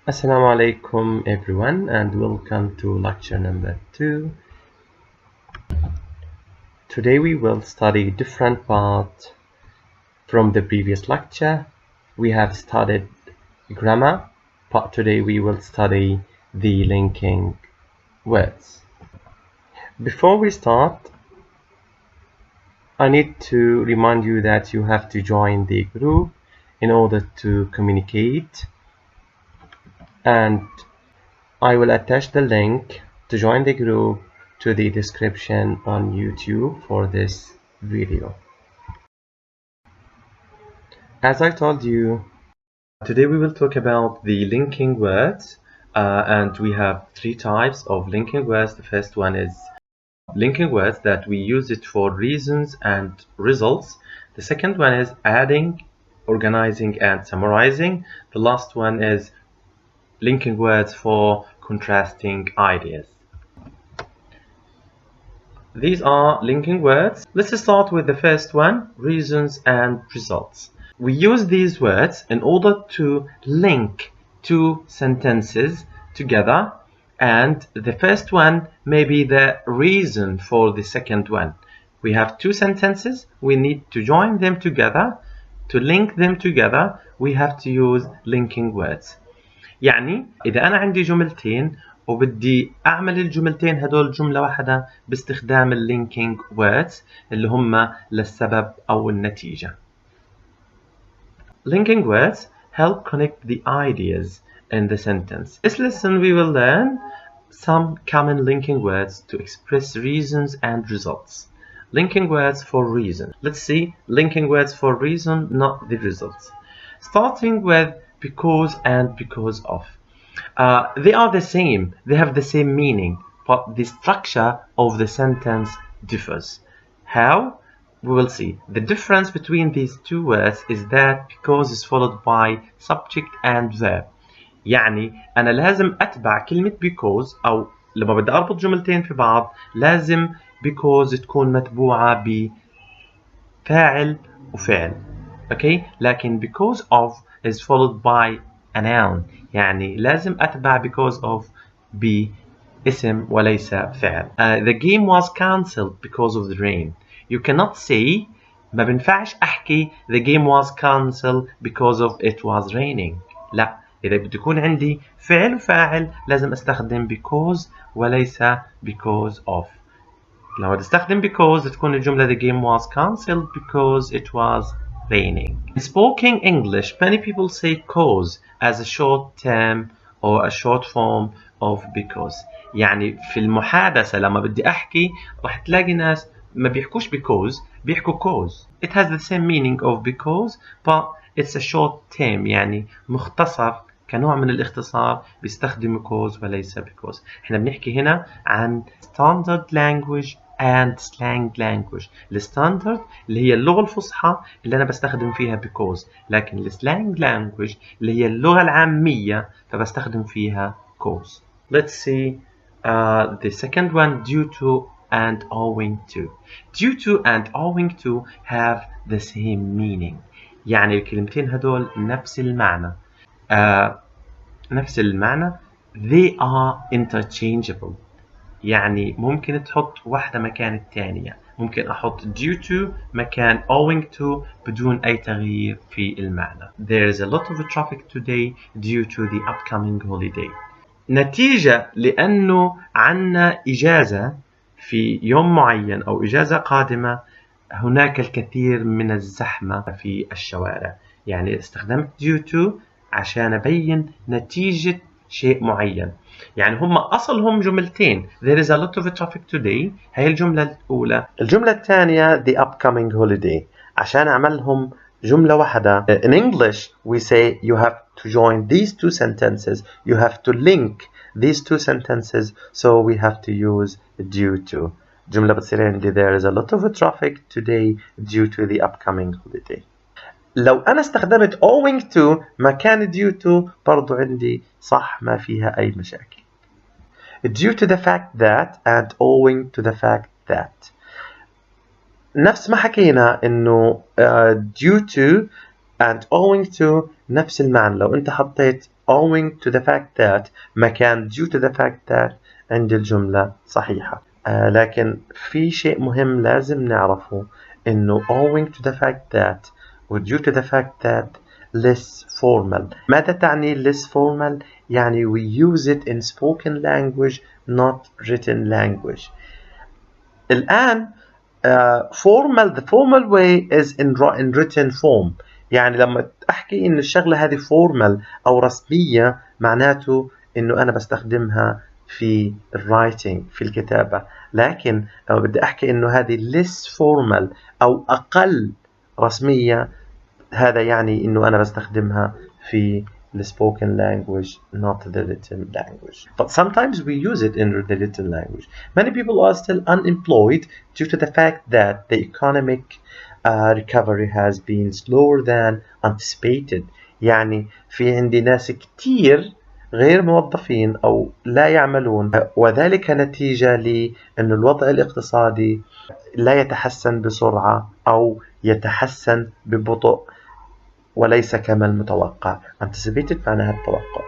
Assalamu alaikum everyone and welcome to lecture number 2. Today we will study different part from the previous lecture. We have studied grammar, but today we will study the linking words. Before we start, I need to remind you that you have to join the group in order to communicate, and I will attach the link to join the group to the description on YouTube for this video. As I told you, today we will talk about the linking words, and we have 3 types of linking words. The first one is linking words that we use it for reasons and results. The second one is adding, organizing, and summarizing. The last one is linking words for contrasting ideas. These are linking words. Let's start with the first one, reasons and results. We use these words in order to link two sentences together, and the first one may be the reason for the second one. We have two sentences, we need to join them together. To link them together, we have to use linking words. يعني إذا أنا عندي جملتين وبدي أعمل الجملتين هدول جملة واحدة باستخدام linking words اللي هم للسبب أو النتيجة. Linking words help connect the ideas in the sentence. This lesson we will learn some common linking words to express reasons and results. Linking words for reason. Let's see linking words for reason, not the results. Starting with because and because of. They are the same, they have the same meaning, but the structure of the sentence differs. How? We will see. The difference between these two words is that because is followed by subject and verb. يعني أنا لازم أتبع كلمة because، أو لما بدي أربط جملتين في بعض لازم because تكون متبوعة بفاعل وفعل. Okay? لكن because of is followed by a noun، يعني لازم أتبع because of باسم وليس فعل. The game was cancelled because of the rain. You cannot say، ما بنفعش أحكي the game was cancelled because of it was raining. لا، إذا بده يكون عندي فعل وفاعل لازم أستخدم because وليس because of. لو بدي أستخدم because تكون الجملة the game was cancelled because it was raining. In spoken English, many people say cause as a short term or a short form of because. يعني في المحادثة لما بدي أحكي راح تلاقي ناس ما بيحكوش because، بيحكوا cause. It has the same meaning of because but it's a short term، يعني مختصر كنوع من الاختصار بيستخدم cause وليس because. احنا بنحكي هنا عن standard language and slang language. الستاندرد اللي هي اللغة الفصحى اللي أنا بستخدم فيها because، لكن السلانج language اللي هي اللغة العامية فبستخدم فيها cause. Let's see the second one, due to and owing to. Due to and owing to have the same meaning. يعني الكلمتين هدول نفس المعنى. نفس المعنى. They are interchangeable. يعني ممكن تحط واحدة مكان الثانية. ممكن أحط due to مكان owing to بدون أي تغيير في المعنى. There is a lot of traffic today due to the upcoming holiday. نتيجة لأنه عنا إجازة في يوم معين أو إجازة قادمة هناك الكثير من الزحمة في الشوارع. يعني استخدمت due to عشان أبين نتيجة شيء معين. يعني هم أصلهم جملتين. There is a lot of traffic today. هي الجملة الأولى. الجملة الثانية the upcoming holiday. عشان أعملهم جملة واحدة. In English we say you have to join these two sentences. You have to link these two sentences. So we have to use due to. جملة بتصير عندي there is a lot of traffic today due to the upcoming holiday. لو أنا استخدمت owing to مكان due to برضو عندي صح، ما فيها أي مشاكل. Due to the fact that and owing to the fact that. نفس ما حكينا إنه due to and owing to نفس المعنى. لو أنت حطيت owing to the fact that مكان due to the fact that عند الجملة صحيحة. لكن في شيء مهم لازم نعرفه إنه owing to the fact that و due to the fact that less formal. ماذا تعني less formal؟ يعني we use it in spoken language not written language. الآن formal, the formal way is in written form. يعني لما أحكي إن الشغلة هذه formal أو رسمية معناته إنه أنا بستخدمها في writing في الكتابة. لكن لما بدي أحكي إنه هذه less formal أو أقل رسمية هذا يعني إنه أنا بستخدمها في the spoken language, not the written language. But sometimes we use it in the written language. Many people are still unemployed due to the fact that the economic recovery has been slower than anticipated. يعني في عندي ناس كتير غير موظفين أو لا يعملون، وذلك نتيجة لأن الوضع الاقتصادي لا يتحسن بسرعة أو يتحسن ببطء وليس كما المتوقع. anticipated معناها التوقع.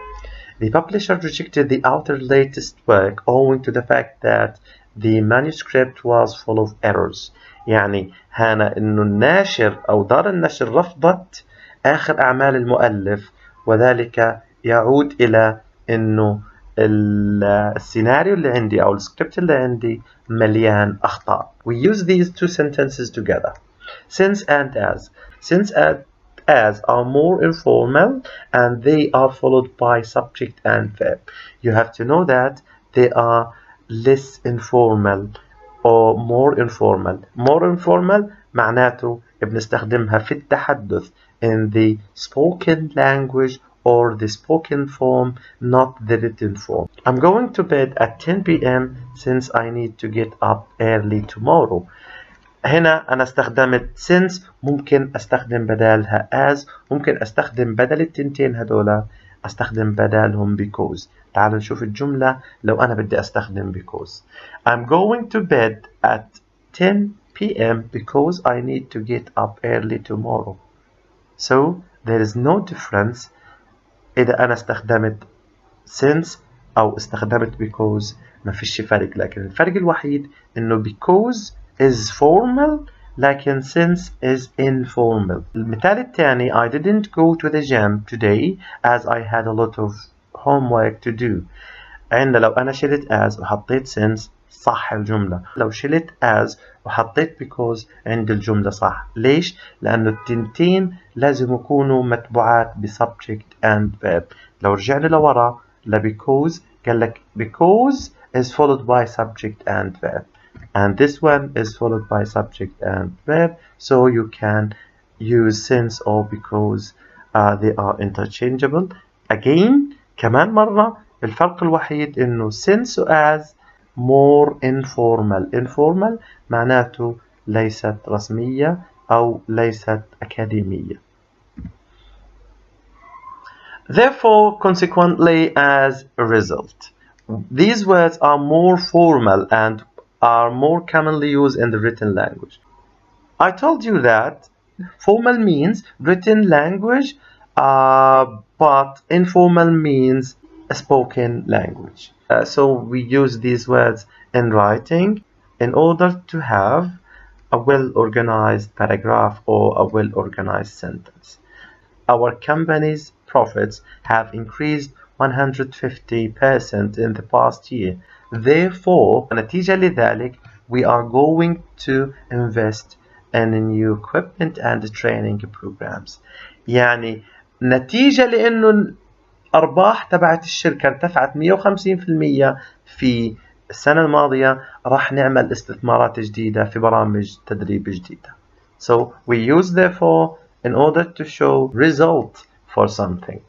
The publisher rejected the author's latest work owing to the fact that the manuscript was full of errors. يعني هنا إنه الناشر أو دار النشر رفضت آخر أعمال المؤلف، وذلك يعود إلى إنه السيناريو اللي عندي أو السكريبت اللي عندي مليان أخطاء. We use these two sentences together. Since and as. Since and as are more informal and they are followed by subject and verb. You have to know that they are less informal or more informal. More informal معناته بنستخدمها في التحدث in the spoken language or the spoken form, not the written form. I'm going to bed at 10 p.m. since I need to get up early tomorrow. هنا أنا استخدمت since، ممكن أستخدم بدالها as، ممكن أستخدم بدل التنتين هدولا أستخدم بدالهم because. تعالوا نشوف الجملة لو أنا بدي أستخدم because. I'm going to bed at 10 p.m. because I need to get up early tomorrow. So there is no difference إذا أنا استخدمت since أو استخدمت because، ما فيش فرق. لكن الفرق الوحيد إنه because is formal لكن since is informal. المثال الثاني I didn't go to the gym today as I had a lot of homework to do. عندنا لو أنا شلت as وحطيت since صح الجملة، لو شلت as وحطيت because عند الجملة صح. ليش؟ لأنه التنتين لازم يكونوا متبوعات ب subject and verb. لو رجعنا لورا because قال لك because is followed by subject and verb, and this one is followed by subject and verb, so you can use since or because. They are interchangeable. Again كمان مرة الفرق الوحيد إنه since و as more informal. informal معناته ليست رسمية أو ليست أكاديمية. Therefore, consequently, as a result, these words are more formal and are more commonly used in the written language. I told you that formal means written language, but informal means a spoken language. So we use these words in writing in order to have a well-organized paragraph or a well-organized sentence. Our company's profits have increased 150% in the past year. Therefore, نتيجة لذلك, we are going to invest in new equipment and training programs. يعني نتيجة لأنه الأرباح تبعت الشركة ارتفعت 150% في السنة الماضية، راح نعمل استثمارات جديدة في برامج تدريب جديدة. So we use therefore in order to show result for something.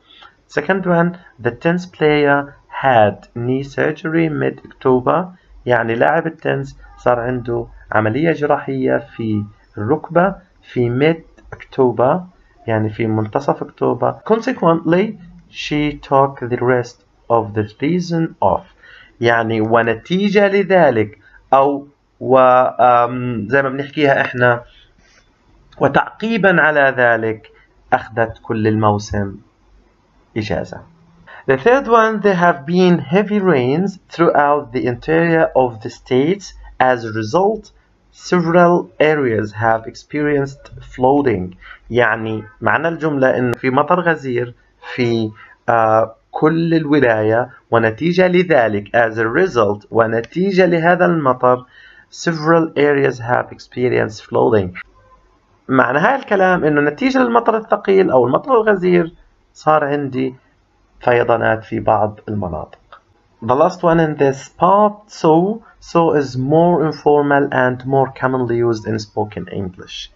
Second one, the tennis player had knee surgery mid-October. يعني لاعب التنس صار عنده عملية جراحية في الركبة في mid-October، يعني في منتصف أكتوبر. Consequently, she took the rest of the season off. يعني ونتيجة لذلك أو زي ما بنحكيها إحنا وتعقيبا على ذلك أخذت كل الموسم إجازة. The third one, there have been heavy rains throughout the interior of the states. As a result, several areas have experienced flooding. يعني معنى الجملة إن في مطر غزير في كل الولاية، ونتيجة لذلك as a result ونتيجة لهذا المطر several areas have experienced flooding. معنى هاي الكلام إنه نتيجة للمطر الثقيل أو المطر الغزير صار عندي فيضانات في بعض المناطق. The last one in this part, so is more informal and more commonly used in spoken English.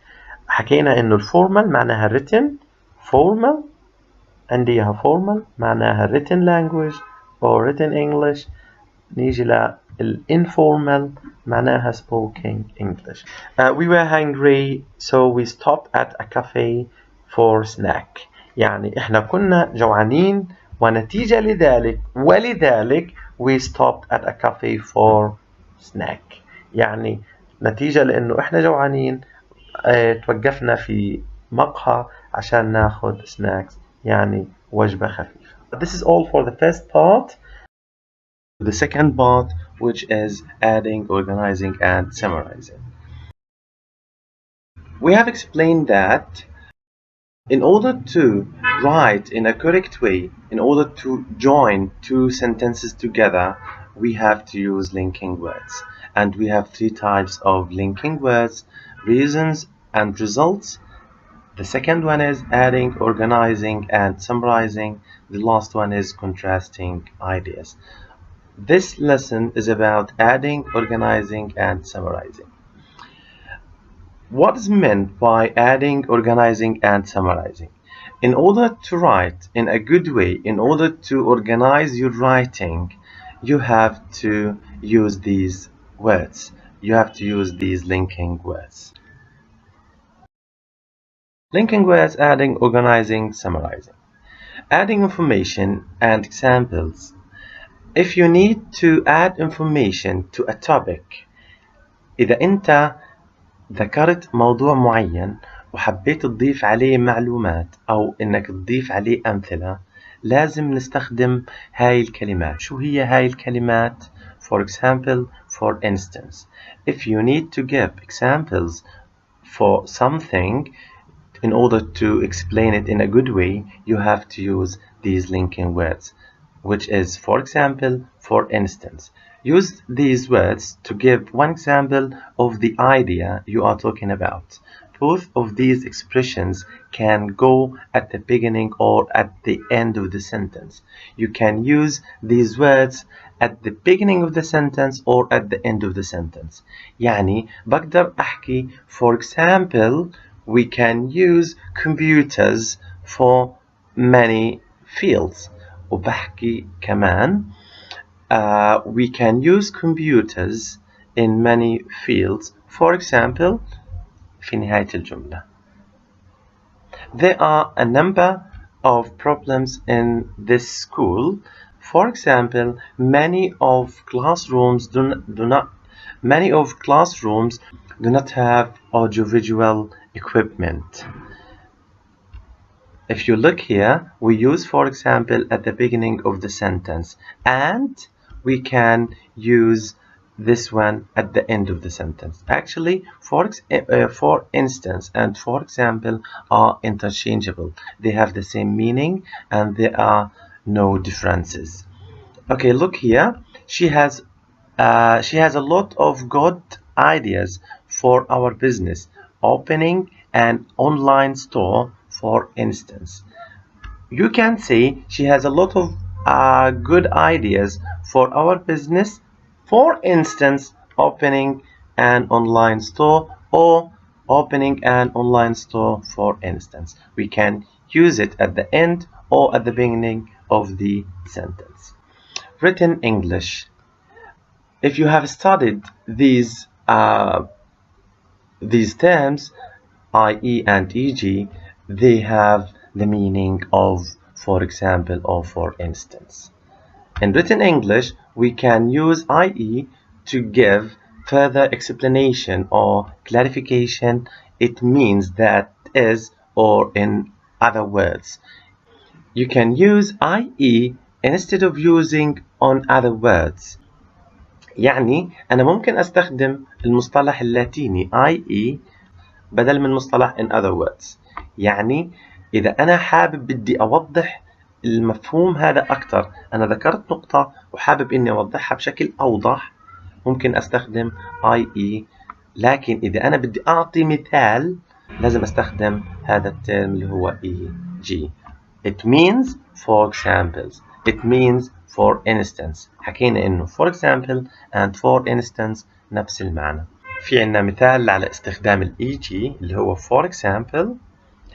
حكينا إنه الفورمال معناها written formal، عندي إياها formal معناها written language or written English. نيجي للinformal معناها spoken English. We were hungry so we stopped at a cafe for snack. يعني إحنا كنا جوعانين ونتيجة ولذلك we stopped at a cafe for snack. يعني نتيجة لأنه إحنا جوعانين توقفنا في مقهى عشان ناخذ snacks، يعني وجبة خفيفة. This is all for the first part. The second part, which is adding, organizing, and summarizing. We have explained that in order to write in a correct way, in order to join two sentences together, we have to use linking words. And we have three types of linking words: reasons and results. The second one is adding, organizing, and summarizing. The last one is contrasting ideas. This lesson is about adding, organizing, and summarizing. What is meant by adding, organizing, and summarizing? In order to write in a good way, in order to organize your writing, you have to use these words. You have to use these linking words. Linking words: adding, organizing, summarizing. Adding information and examples. If you need to add information to a topic، إذا أنت ذكرت موضوع معين وحبيت تضيف عليه معلومات أو إنك تضيف عليه أمثلة، لازم نستخدم هاي الكلمات. شو هي هاي الكلمات؟ For example, for instance. If you need to give examples for something in order to explain it in a good way, you have to use these linking words, which is, for example, for instance. Use these words to give one example of the idea you are talking about. Both of these expressions can go at the beginning or at the end of the sentence. You can use these words at the beginning of the sentence or at the end of the sentence. يعني بقدر أحكي for example we can use computers for many fields. وبحكي كمان we can use computers in many fields. For example في نهاية الجملة. There are a number of problems in this school. For example, many of classrooms do not have audiovisual equipment. If you look here, we use for example at the beginning of the sentence, and we can use this one at the end of the sentence. Actually, for instance and for example are interchangeable. They have the same meaning and there are no differences. Okay, look here. She has a lot of good ideas for our business. Opening an online store, for instance. You can say she has a lot of good ideas for our business. For instance, opening an online store, or opening an online store, for instance. We can use it at the end or at the beginning of the sentence. Written English. If you have studied these terms, IE and EG, they have the meaning of for example or for instance. In written English, we can use IE to give further explanation or clarification. It means that is, or in other words. You can use IE instead of using on other words. يعني أنا ممكن أستخدم المصطلح اللاتيني IE بدل من مصطلح in other words. يعني إذا أنا حابب بدي أوضح المفهوم هذا أكثر، أنا ذكرت نقطة وحابب إني أوضحها بشكل أوضح، ممكن أستخدم IE. لكن إذا أنا بدي أعطي مثال لازم أستخدم هذا الترم اللي هو EG. It means for examples. It means for instance. حكينا إنه for example and for instance نفس المعنى. في عنا مثال على استخدام ال EG اللي هو for example.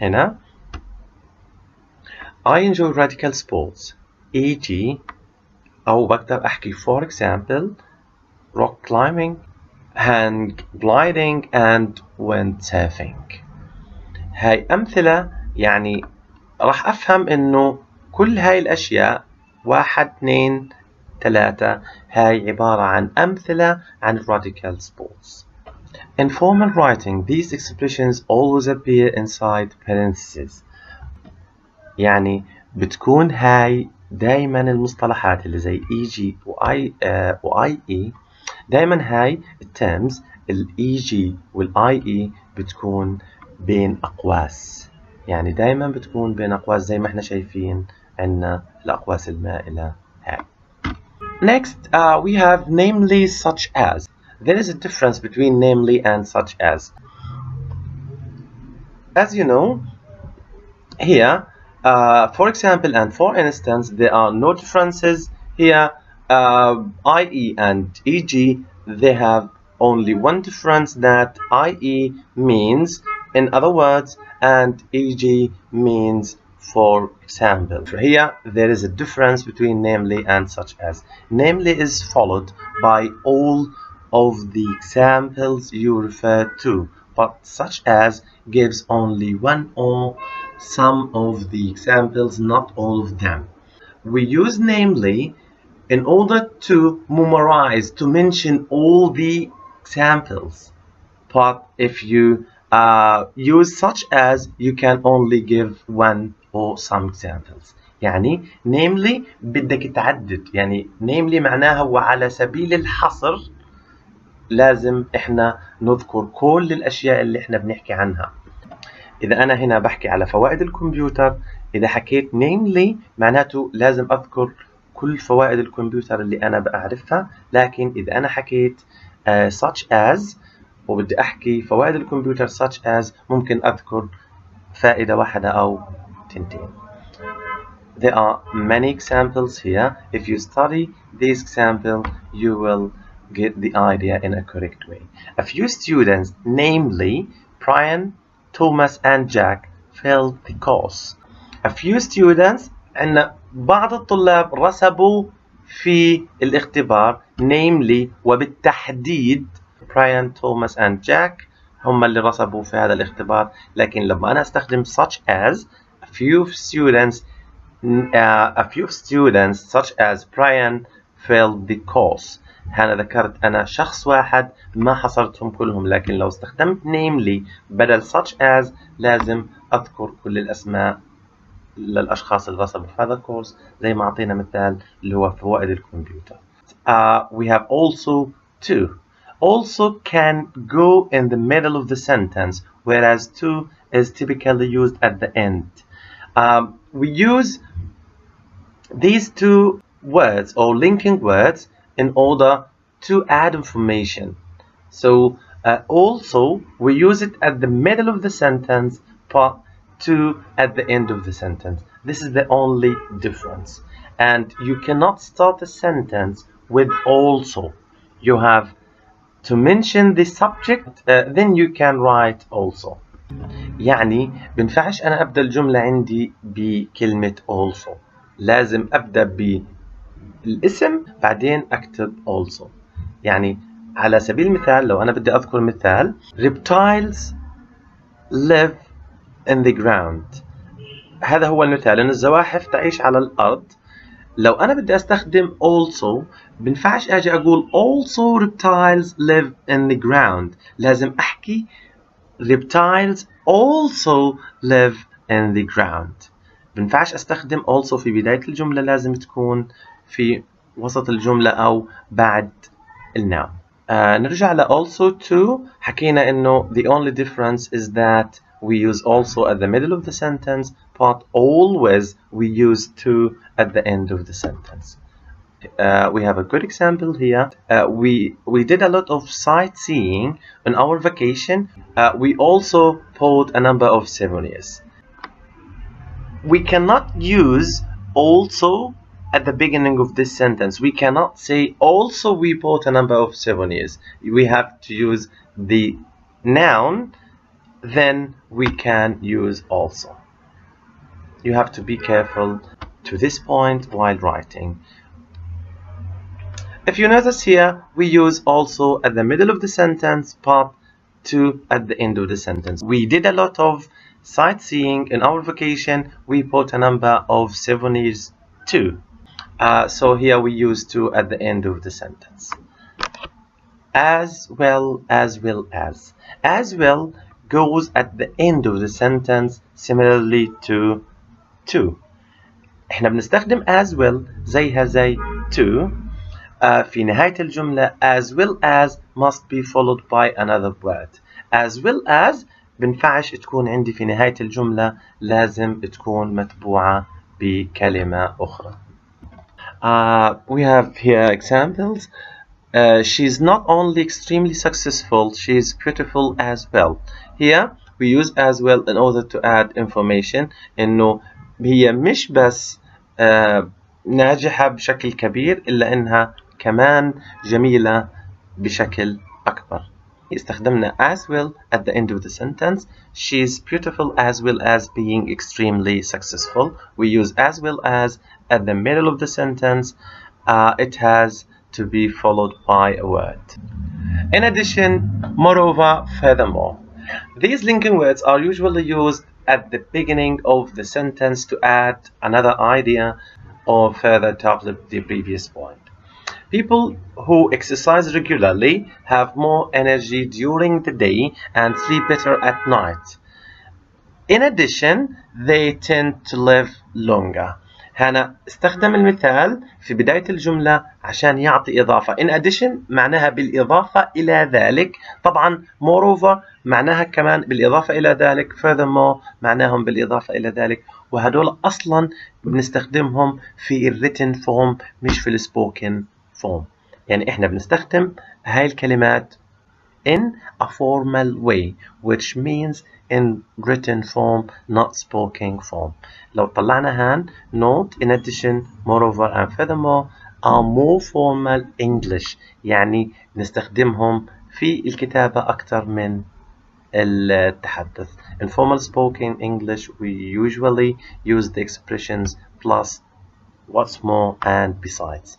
هنا I enjoy radical sports. EG أو بقدر أحكي for example rock climbing, hang gliding and windsurfing. هاي أمثلة يعني راح أفهم إنه كل هاي الأشياء 1 2 3 هاي عبارة عن أمثلة عن radical sports. In formal writing, these expressions always appear inside parentheses. يعني بتكون هاي دايما المصطلحات اللي زي EG و IE دايما هاي الترمز ال EG وال IE بتكون بين أقواس. يعني دايما بتكون بين أقواس زي ما احنا شايفين عندنا الأقواس المائلة هاي. Next, we have namely such as. There is a difference between namely and such as. As you know, here, for example and for instance, there are no differences. Here, IE and EG, they have only one difference, that IE means in other words and EG means for example. Here there is a difference between namely and such as. Namely is followed by all of the examples you refer to, but such as gives only one or some of the examples, not all of them. We use namely in order to memorize, to mention all the examples, but if you use such as, you can only give one or some examples. يعني namely بدك تعدد، يعني namely معناها وعلى سبيل الحصر لازم احنا نذكر كل الاشياء اللي احنا بنحكي عنها. اذا انا هنا بحكي على فوائد الكمبيوتر، اذا حكيت namely معناته لازم اذكر كل فوائد الكمبيوتر اللي انا بعرفها. لكن اذا انا حكيت such as وبدي احكي فوائد الكمبيوتر such as، ممكن اذكر فائدة واحدة او تنتين. There are many examples here. If you study this example, you will get the idea in a correct way. A few students, namely Brian, Thomas and Jack, failed the course. A few students، عندنا بعض الطلاب رسبوا في الاختبار، namely وبالتحديد Brian, Thomas and Jack هم اللي رسبوا في هذا الاختبار. لكن لما أنا أستخدم such as، a few students such as Brian failed the course. هنا ذكرت أنا شخص واحد ما حصرتهم كلهم، لكن لو استخدمت namely بدل such as لازم أذكر كل الأسماء للأشخاص اللي رسبوا في هذا الكورس، زي ما أعطينا مثال اللي هو فوائد الكمبيوتر. We have also to. Also can go in the middle of the sentence, whereas to is typically used at the end. We use these two words or linking words in order to add information. So also we use it at the middle of the sentence, but to at the end of the sentence. This is the only difference. And you cannot start a sentence with also. You have to mention the subject, then you can write also. يعني بنفعش أنا أبدأ الجملة عندي بكلمة also، لازم أبدأ بالاسم بعدين أكتب also. يعني على سبيل المثال لو أنا بدي أذكر مثال reptiles live in the ground، هذا هو المثال إن الزواحف تعيش على الأرض. لو أنا بدي أستخدم also بنفعش أجي أقول also reptiles live in the ground، لازم أحكي reptiles also live in the ground. بنفعش استخدم also في بداية الجملة، لازم تكون في وسط الجملة أو بعد الnoun. نرجع ل also to. حكينا إنه the only difference is that we use also at the middle of the sentence, but always we use to at the end of the sentence. We have a good example here. We did a lot of sightseeing on our vacation. We also bought a number of souvenirs. We cannot use also at the beginning of this sentence. We cannot say also we bought a number of souvenirs. We have to use the noun, then we can use also. You have to be careful to this point while writing. If you notice here, we use also at the middle of the sentence, but to at the end of the sentence. We did a lot of sightseeing in our vacation. We bought a number of souvenirs too. So here we use to at the end of the sentence. As well as. As well goes at the end of the sentence similarly to. احنا بنستخدم as well زيها زي to. في نهاية الجملة as well as must be followed by another word. As well as بنفعش تكون عندي في نهاية الجملة، لازم تكون متبوعة بكلمة أخرى. We have here examples. She's not only extremely successful, she's beautiful as well. Here we use as well in order to add information إنه هي مش بس ناجحة بشكل كبير، إلا إنها كمان جميلة بشكل أكبر. استخدمنا as well at the end of the sentence. She's beautiful as well as being extremely successful. We use as well as at the middle of the sentence. It has to be followed by a word. In addition, moreover, furthermore. These linking words are usually used at the beginning of the sentence to add another idea or further develop the previous point. People who exercise regularly have more energy during the day and sleep better at night. In addition, they tend to live longer. هنا استخدم المثال في بداية الجملة عشان يعطي إضافة. In addition معناها بالإضافة إلى ذلك. طبعا moreover معناها كمان بالإضافة إلى ذلك. Furthermore معناهم بالإضافة إلى ذلك. وهدول أصلا بنستخدمهم في written form مش في spoken form. يعني إحنا بنستخدم هاي الكلمات in a formal way, which means in written form, not spoken form. لو طلعنا هان, note, in addition, moreover and furthermore are more formal English. يعني نستخدمهم في الكتابة أكثر من التحدث. In formal spoken English, we usually use the expressions plus, what's more, and besides.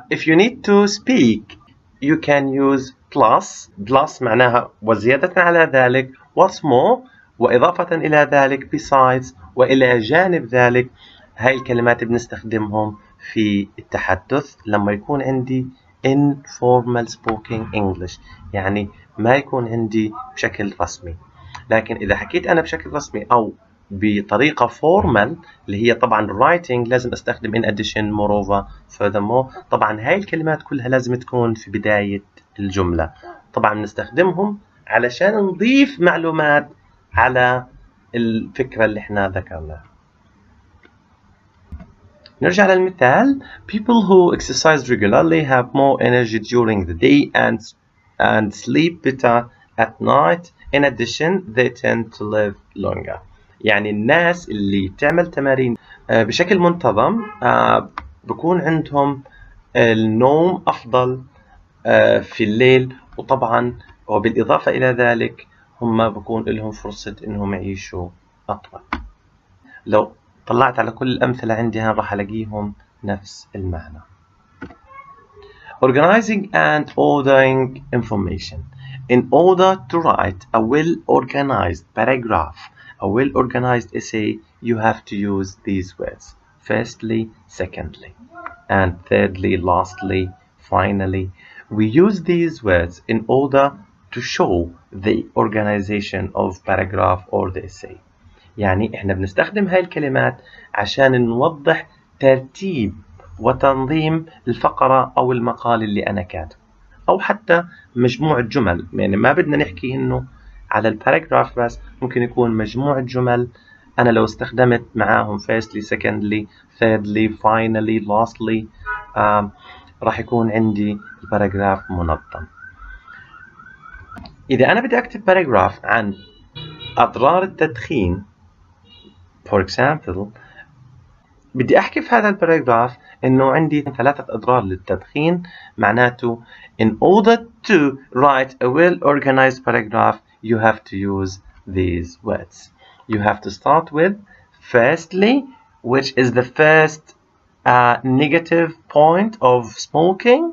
If you need to speak, you can use plus. Plus معناها وزيادة على ذلك. What's more وإضافة إلى ذلك. Besides وإلى جانب ذلك. هاي الكلمات بنستخدمهم في التحدث لما يكون عندي informal spoken English، يعني ما يكون عندي بشكل رسمي. لكن إذا حكيت أنا بشكل رسمي أو بطريقة formal اللي هي طبعا writing، لازم استخدم in addition, moreover, furthermore. طبعا هاي الكلمات كلها لازم تكون في بداية الجملة. طبعا نستخدمهم علشان نضيف معلومات على الفكرة اللي احنا ذكرناها. نرجع للمثال. People who exercise regularly have more energy during the day and sleep better at night. In addition, they tend to live longer. يعني الناس اللي تعمل تمارين بشكل منتظم بكون عندهم النوم أفضل في الليل، وطبعا وبالإضافة إلى ذلك هم بكون لهم فرصة إنهم يعيشوا أطول. لو طلعت على كل الأمثلة عندي هنا راح ألاقيهم نفس المعنى. Organizing and ordering information. In order to write a well-organized paragraph, a well-organized essay, you have to use these words. Firstly, secondly, and thirdly, lastly, finally. We use these words in order to show the organization of paragraph or the essay. يعني احنا بنستخدم هاي الكلمات عشان نوضح ترتيب وتنظيم الفقرة أو المقال اللي أنا كاتبه، أو حتى مجموعة جمل. يعني ما بدنا نحكي إنه على الباراجراف بس، ممكن يكون مجموعة جمل أنا لو استخدمت معاهم firstly, secondly, thirdly, finally, lastly راح يكون عندي الباراجراف منظم. إذا أنا بدي أكتب باراجراف عن أضرار التدخين for example، بدي أحكي في هذا الباراجراف إنه عندي 3 أضرار للتدخين. معناته in order to write a well-organized paragraph you have to use these words. You have to start with firstly, which is the first negative point of smoking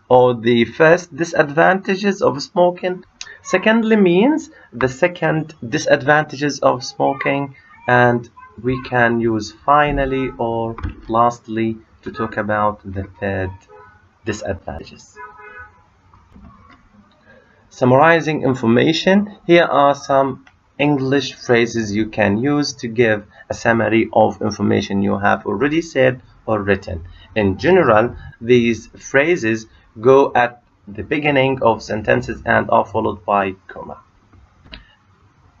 or the first disadvantages of smoking. Secondly means the second disadvantages of smoking, and we can use finally or lastly to talk about the third disadvantages. Summarizing information. Here are some English phrases you can use to give a summary of information you have already said or written. In general, these phrases go at the beginning of sentences and are followed by comma.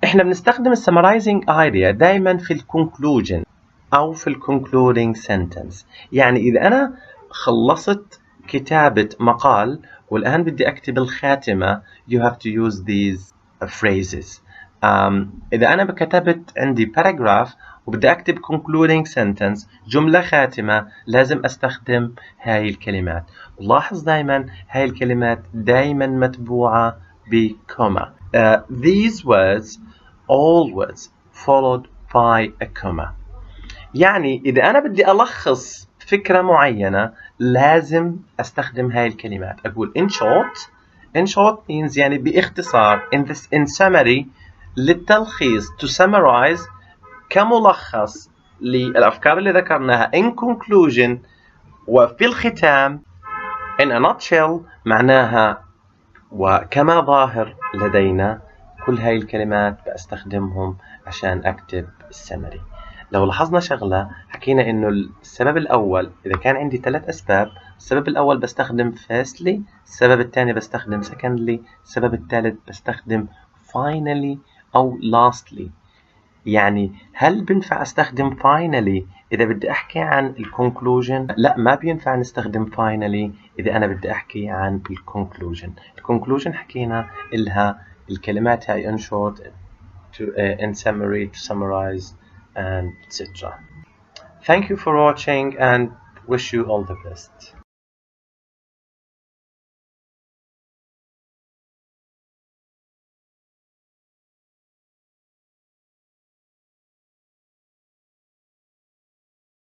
احنا بنستخدم summarizing idea دايما في conclusion أو في concluding sentence. يعني إذا أنا خلصت كتابة مقال والآن بدي أكتب الخاتمة you have to use these phrases. إذا أنا كتبت عندي paragraph وبدي أكتب concluding sentence جملة خاتمة لازم أستخدم هاي الكلمات. لاحظ دايما هاي الكلمات دايما متبوعة بكوما. These words all words followed by a comma. يعني إذا أنا بدي ألخص فكرة معينة لازم أستخدم هاي الكلمات. أقول in short. In short means يعني باختصار. In summary للتلخيص to summarize كملخص للأفكار اللي ذكرناها. In conclusion وفي الختام. In a nutshell معناها وكما ظاهر لدينا. كل هاي الكلمات بستخدمهم عشان أكتب السمري. لو لاحظنا شغلة حكينا إنه السبب الأول إذا كان عندي 3 أسباب، السبب الأول بستخدم firstly، السبب الثاني بستخدم secondly، السبب الثالث بستخدم finally أو lastly. يعني هل بنفع استخدم finally إذا بدي أحكي عن conclusion؟ لا، ما بينفع نستخدم finally إذا أنا بدي أحكي عن conclusion. conclusion حكينا إلها الكلمات هاي in short in summary to summarize and etc. Thank you for watching and wish you all the best.